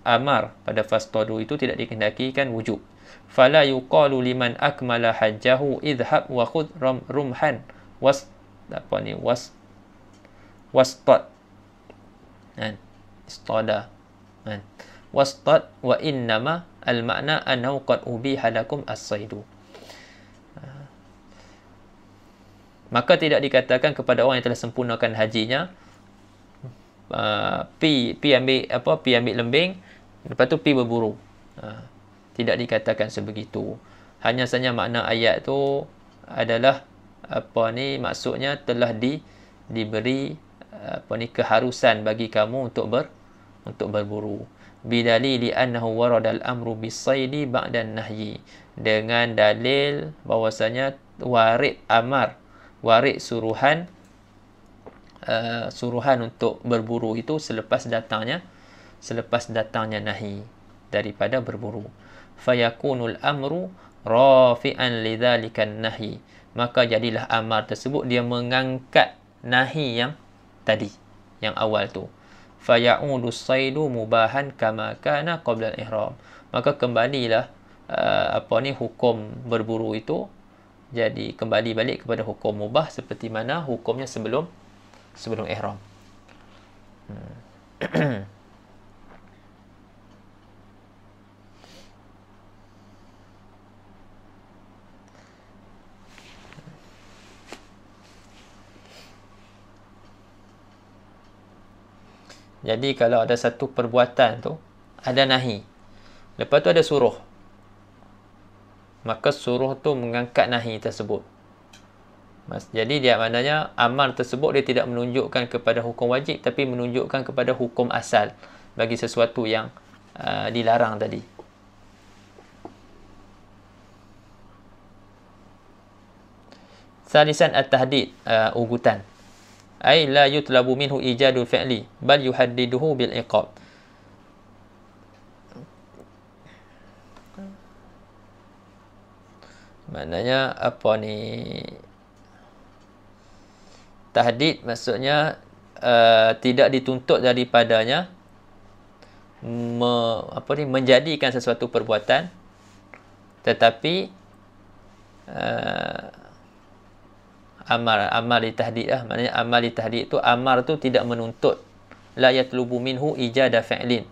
amar. Pada fastadu itu tidak dikehendakikan wujub. Fala yuqalu liman akmala hajjahu idhhab wa khudh rumhan wastat istada wastat wa innama al-makna annahu qad ubiha lakum as-saydu. Maka tidak dikatakan kepada orang yang telah sempurnakan hajinya pi ambil lembing, lepas tu pi berburu. Tidak dikatakan sebegitu. Hanya saja makna ayat tu adalah maksudnya telah diberi keharusan bagi kamu untuk berburu. Bidalili annahu waradal amru bis-saidi ba'dan nahyi, dengan dalil bahwasanya warid suruhan untuk berburu itu selepas datangnya nahi daripada berburu. Fayakunul amru rafi'an lidzalikan nahi, maka jadilah amar tersebut dia mengangkat nahi yang tadi, yang awal tu. Faya'udus saidu mubahan kama kana qabla al-ihram, maka kembalilah hukum berburu itu jadi kembali balik kepada hukum mubah seperti mana hukumnya sebelum ihram. Jadi kalau ada satu perbuatan tu ada nahi, lepas tu ada suruh, maka suruh tu mengangkat nahi tersebut. Jadi dia maknanya amal tersebut dia tidak menunjukkan kepada hukum wajib, tapi menunjukkan kepada hukum asal bagi sesuatu yang dilarang tadi. Salisan at-tahdid, ugutan. Ay la yutlabu minhu ijadul fi'li bal yuhaddiduhu bil iqab. Maknanya tahdid maksudnya tidak dituntut daripadanya menjadikan sesuatu perbuatan, tetapi amal di tahdid maknanya amal di tahdid itu, amar tu tidak menuntut, la yatlubu minhu ijada fi'lin,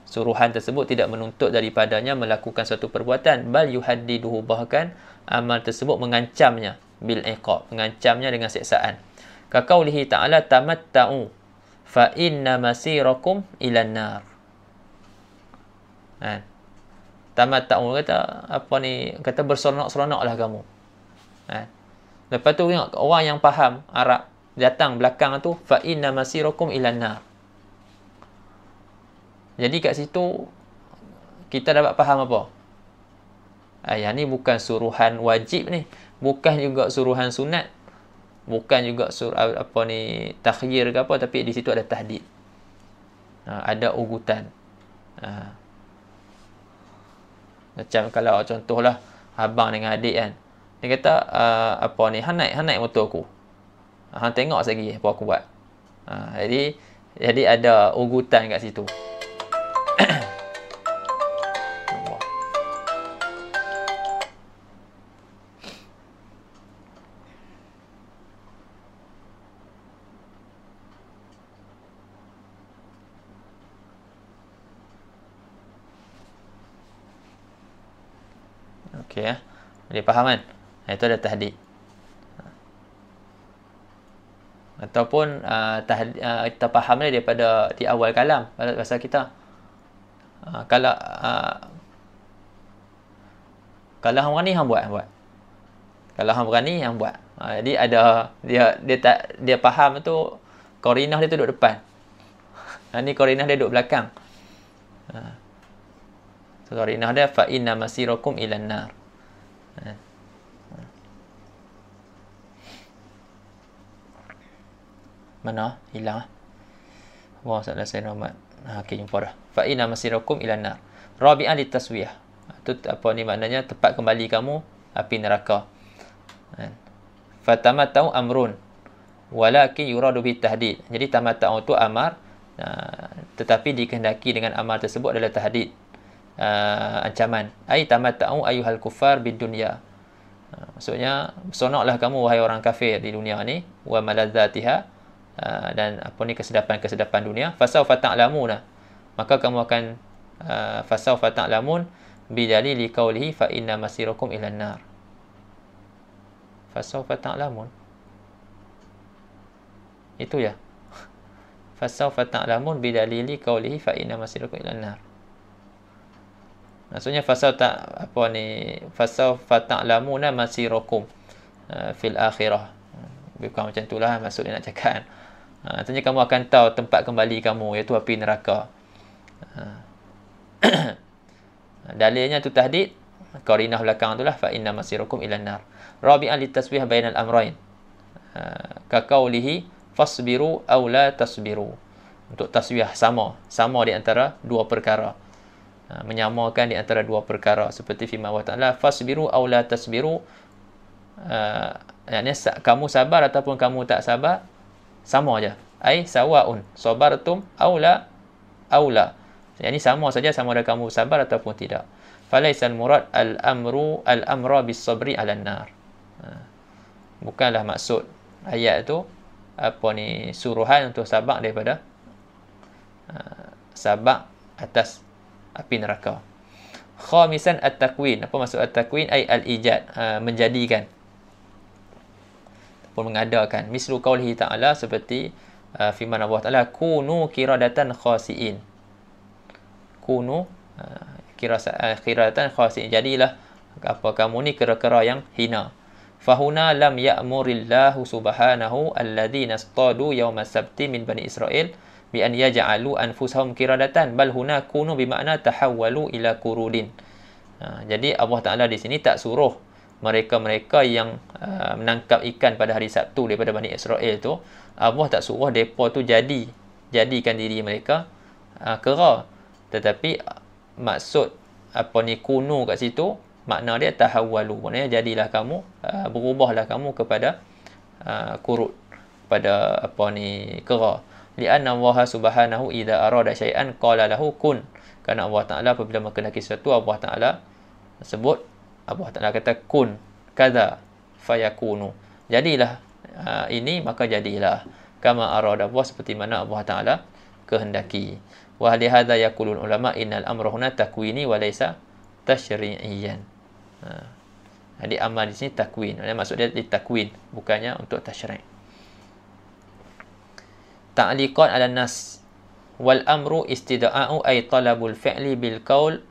suruhan tersebut tidak menuntut daripadanya melakukan suatu perbuatan, bal yuhaddiduhu, bahkan amal tersebut mengancamnya bil iqab, mengancamnya dengan siksaan. Ka qaulihi ta'ala tamatta'u fa inna masirakum ilan nar. Tamatta'u kata berseronok-seronoklah kamu. Lepas tu tengok orang yang faham Arab datang belakang tu, fa inna masirakum ilan nar. Jadi kat situ kita dapat faham apa? Yang ni bukan suruhan wajib ni, bukan juga suruhan sunat, bukan juga takhyir ke apa, tapi di situ ada tahdid. Ada ugutan. Macam kalau contohlah abang dengan adik kan, dia kata hang naik motor aku, hang tengok lagi apa aku buat. Jadi ada ugutan kat situ. Okey ya. Boleh faham kan? Itu ada tahdid. Ataupun kita faham dia daripada di awal kalam bahasa kita. Kalau hang berani hang buat. Kalau hang berani hang buat. Jadi ada dia faham tu, qarinah dia tu duduk depan. Ni qarinah dia duduk belakang. Qarinah dia fa inna masirakum ilan nar. Mana? Hilang. Wah, salah saya Muhammad. Okey, jumpa dah. Fa inna masirakum ilan nar. Rabi'an litaswiyah. Itu maknanya tempat kembali kamu api neraka. Fatamatta'u amrun walakin yuradu bit tahdid. Jadi tamatta'u tu amar, tetapi dikehendaki dengan amar tersebut adalah tahdid, ancaman. Ai tamatta'u ayyuhal kuffar bid dunya. Maksudnya bersonoklah kamu wahai orang kafir di dunia ni, wa maladzatiha, dan kesedapan-kesedapan dunia. Fasawfa ta'lamuna, maka kamu akan fasawfa ta'lamun bidalili qawlihi fa inna masirakum ilan nar. Fasawfa ta'lamun, itu ya. fasawfa ta'lamun bidalili qawlihi fa inna masirakum ilan nar. Maksudnya fasawfa ta'lamuna masirakum fil akhirah. Bukan macam itulah maksud dia nak cakap. Maksudnya kamu akan tahu tempat kembali kamu, iaitu api neraka. Dalilnya tu tahdid, qarinah belakang itulah fa inna masirakum ilan nar. Rabi'an litasbih bainal amrayn. Ka qaulihi fasbiru aw la tasbiru. Untuk tasbih sama di antara dua perkara. Menyamakan di antara dua perkara seperti firman Allah Taala fasbiru aw la tasbiru. Yakni kamu sabar ataupun kamu tak sabar sama aja. Ai sawaun sabartum aw la. Yani sama saja sama ada kamu sabar ataupun tidak. Falaisal murad al-amra bis sabri 'alan nar. Bukanlah maksud ayat tu suruhan untuk sabar daripada sabar atas api neraka. Khamisan at-takwin. Apa maksud at-takwin? Ai al-ijad, menjadikan ataupun mengadakan. Mislu qaulihi ta'ala, seperti firman Allah Taala, kunu qiradatan khasiin. Kunu qiradatan khasiin. Jadilah kamu ni kera-kera yang hina. Fahuna lam ya'murillahu subhanahu alladhina istadu yawma sabti min bani Israel bi an yaj'alu anfusahum qiradatan bal huna kunu bermakna tahawwalu ila qurudin. Jadi Allah Taala di sini tak suruh mereka-mereka yang menangkap ikan pada hari Sabtu daripada Bani Israel tu, Allah tak suruh depa tu jadikan diri mereka kera, tetapi maksud kunu kat situ makna dia tahawwalu, maknanya jadilah kamu, berubahlah kamu kepada kurut, pada kera. Li'anna Allah subhanahu idza arada syai'an qala lahu kun. Kerana Allah Taala apabila menghendaki sesuatu, Allah Taala sebut, Allah Taala kata kun kadza fayakunu. Jadilah ini maka jadilah. Kama arada Allah, seperti mana Allah Taala kehendaki. Wa hadza yaqulul ulama innal amra huna takwini wa laysa tasyri'iyan. Jadi amal di sini takwin. Maksud dia ditakwin, bukannya untuk tasyri'. Ta'liqan 'ala nas. Wal amru istida'u ay talabul fi'li bil qaul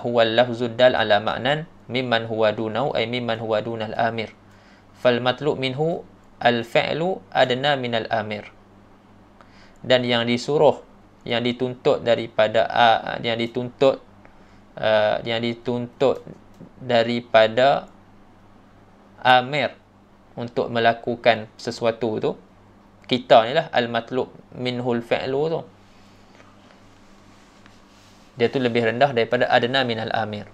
huwa al-lafzud dal 'ala ma'nan mimman huwa dunahu ay mimman huwa dunal amir. Fal matlub minhu al-fi'lu adna min al-amir. Dan yang disuruh, yang dituntut daripada yang dituntut daripada amir untuk melakukan sesuatu tu, kita ni lah al-matlub minhul fi'lu tu, dia tu lebih rendah daripada adna minal amir.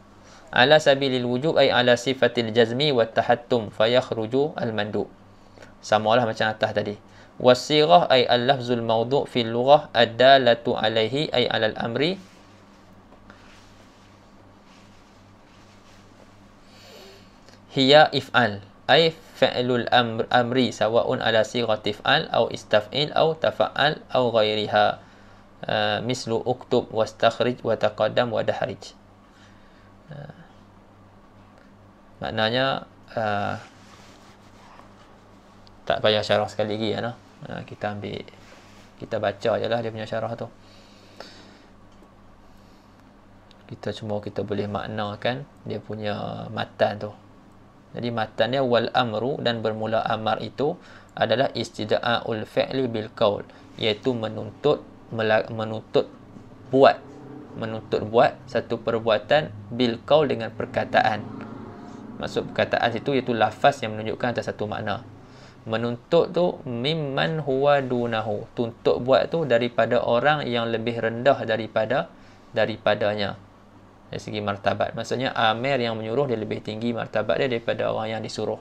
Ala sabilil wujub ay ala sifatil jazmi wa tahattum fayakhruju al-mandub. Samalah macam atas tadi. Wasirah ay al-lafzul mawdu' fil lughah ad-dalatu alaihi ay ala al-amri. Hiya if'al ay fi'lul amri sawa'un ala sighati if'al aw istaf'il aw tafa'al aw ghairiha. Mislu uktub wastakhrij wa taqaddam wa dahrij. Maknanya tak payah syarah sekali lagi ya, kita baca ajalah dia punya syarah tu. Kita boleh maknakan dia punya matan tu. Jadi matan dia wal amru, dan bermula amar itu adalah istida'ul fi'li bil qaul, iaitu menuntut buat satu perbuatan bil qaul, dengan perkataan. Maksud perkataan itu iaitu lafaz yang menunjukkan atas satu makna. Menuntut tu mimman huwa dunahu, tuntut buat tu daripada orang yang lebih rendah daripadanya dari segi martabat. Maksudnya amir yang menyuruh dia lebih tinggi martabat dia daripada orang yang disuruh.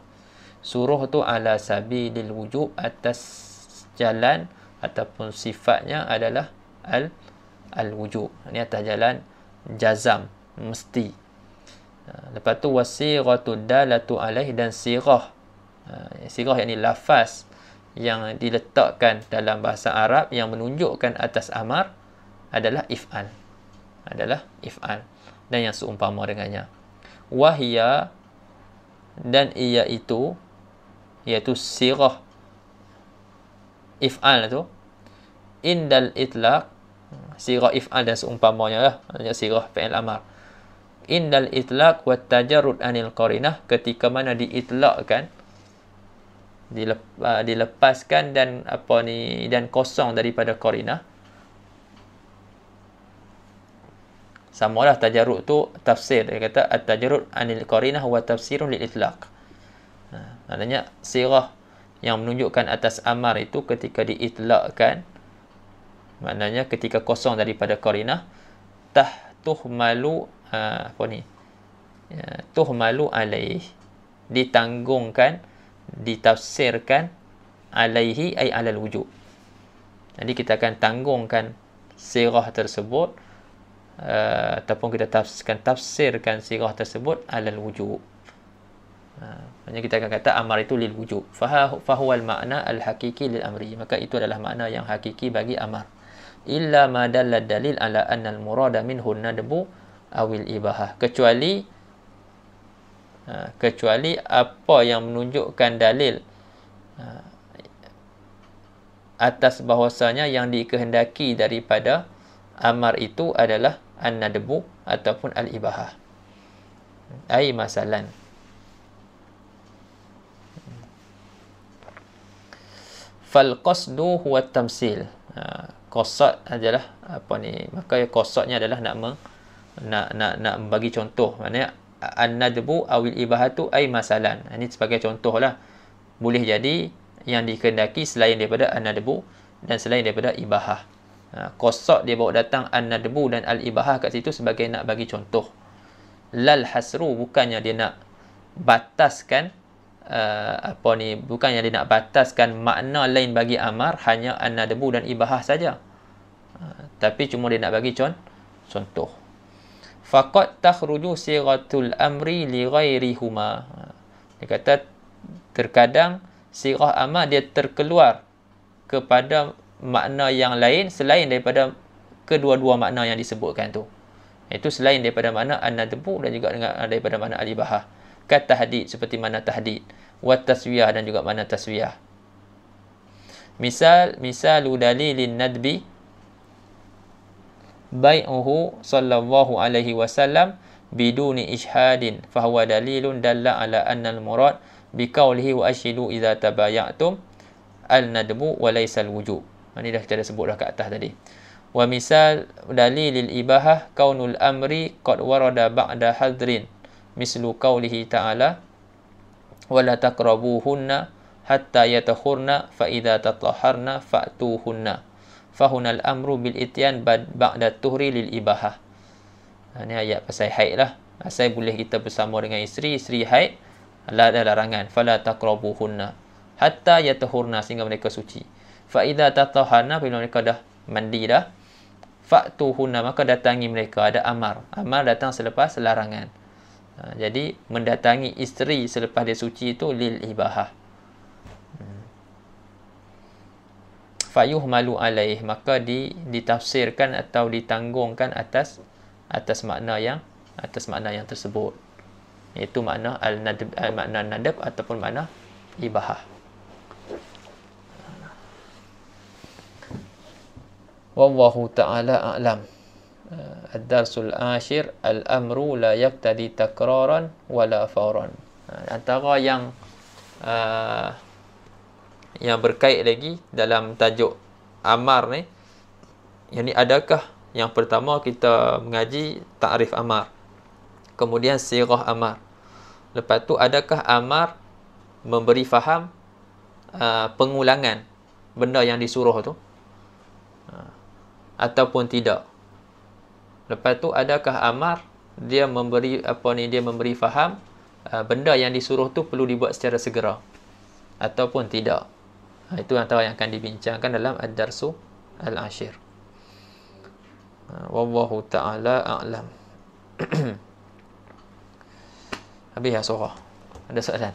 Suruh tu ala sabilil wujub, atas jalan ataupun sifatnya adalah al-wujub. Ini atas jalan jazam, mesti. Lepas tu wasiratu dalatu alaih, dan sirah. Sirah yakni lafaz yang diletakkan dalam bahasa Arab yang menunjukkan atas amar adalah if'al. Dan yang seumpama dengannya. Wahia, dan iaitu sirah if'al tu, indal itlaq, sirah if'al dan seumpamanya lah, maksudnya sirah fi'il amar. Indal itlaq wa tajarrud anil qarinah, ketika mana diitlaqkan, dilepaskan dan dan kosong daripada qarinah. Samalah tajarrud tu tafsir, dia kata at-tajarrud anil qarinah wa tafsirun lil itlaq. Maknanya sirah yang menunjukkan atas amar itu ketika diitlaqkan, maknanya ketika kosong daripada qarinah, tuhmalu tuhmalu alaih, ditanggungkan, ditafsirkan, alaihi ay alal wujub. Jadi kita akan tanggungkan sirah tersebut, ataupun kita tafsirkan sirah tersebut alal wujub. Maksudnya kita akan kata amar itu lil wujub. Fahuwal makna al-hakiki lil amri. Maka itu adalah makna yang hakiki bagi amar. Illa ma dalla dalil ala anna al-murada minhu nadbu awil ibahah. Kecuali apa yang menunjukkan dalil atas bahwasanya yang dikehendaki daripada amar itu adalah an-nadbu ataupun al-ibahah. Ai masalan, fal qasdu huwa tamsil. Qasad adalah maka qasadnya adalah nak bagi contoh. Maknanya an-nadbu awil ibahatu ay masalan. Ini sebagai contohlah. Boleh jadi yang dikehendaki selain daripada an-nadbu dan selain daripada ibahah. Qasad dia bawa datang an-nadbu dan al-ibahah kat situ sebagai nak bagi contoh. Lal hasru, bukannya dia nak bataskan bukannya dia nak bataskan makna lain bagi amar, hanya an-nadbu dan ibahah saja. Tapi cuma dia nak bagi contoh. Faqad takhruju siratul amri li ghairihuma. Dia kata terkadang sirah amar dia terkeluar kepada makna yang lain selain daripada kedua-dua makna yang disebutkan tu. Itu selain daripada makna an-nadbu dan juga daripada makna al-ibahah. Kat tahdid, seperti mana tahdid, wa taswiyah dan juga makna taswiyah. Misalu dalilin nadbi bai'uhu sallallahu alaihi wasallam biduni ishadin fahuwa dalilun dalla ala anna al-murad biqaulihi wa ashidu idza tabayatum al-nadbu wa laysa al-wujub. Ini dah kita dah sebut dah kat atas tadi. Wa misal dalilil ibahah kaunul amri qad warada ba'da hadrin mislu qaulihi ta'ala wala taqrabuhunna hatta yatahurna fa idza tatahharna fa'tuhunna fahunal amru bil ityan ba'da tuhri lil ibahah. Ini ayat pasal haid lah. Asal boleh kita bersama dengan isteri haid, ada larangan. Fala taqrabuhunna hatta yatahurna, sehingga mereka suci. Fa idza tatahharna, bila mereka dah mandi dah, fa'tuhunna, maka datangi mereka. Ada amar. Amar datang selepas larangan. Jadi mendatangi isteri selepas dia suci itu lil ibahah. Fayuhmalu alaih, maka ditafsirkan atau ditanggungkan atas makna yang tersebut, iaitu makna makna nadab ataupun makna ibahah. Wallahu ta'ala a'lam. Ad-darsul ashir, al-amru la yaqtadi takraran wala fawran. Antara yang berkait lagi dalam tajuk amar ni, yang ni adakah, yang pertama kita mengaji ta'rif amar, kemudian sirah amar, lepas tu adakah amar memberi faham pengulangan benda yang disuruh tu ataupun tidak. Lepas tu adakah amar dia memberi dia memberi faham benda yang disuruh tu perlu dibuat secara segera ataupun tidak. Itu antara yang akan dibincangkan dalam ad-darsu al-ashir. Wallahu ta'ala a'lam. Habis ya surah. Ada soalan?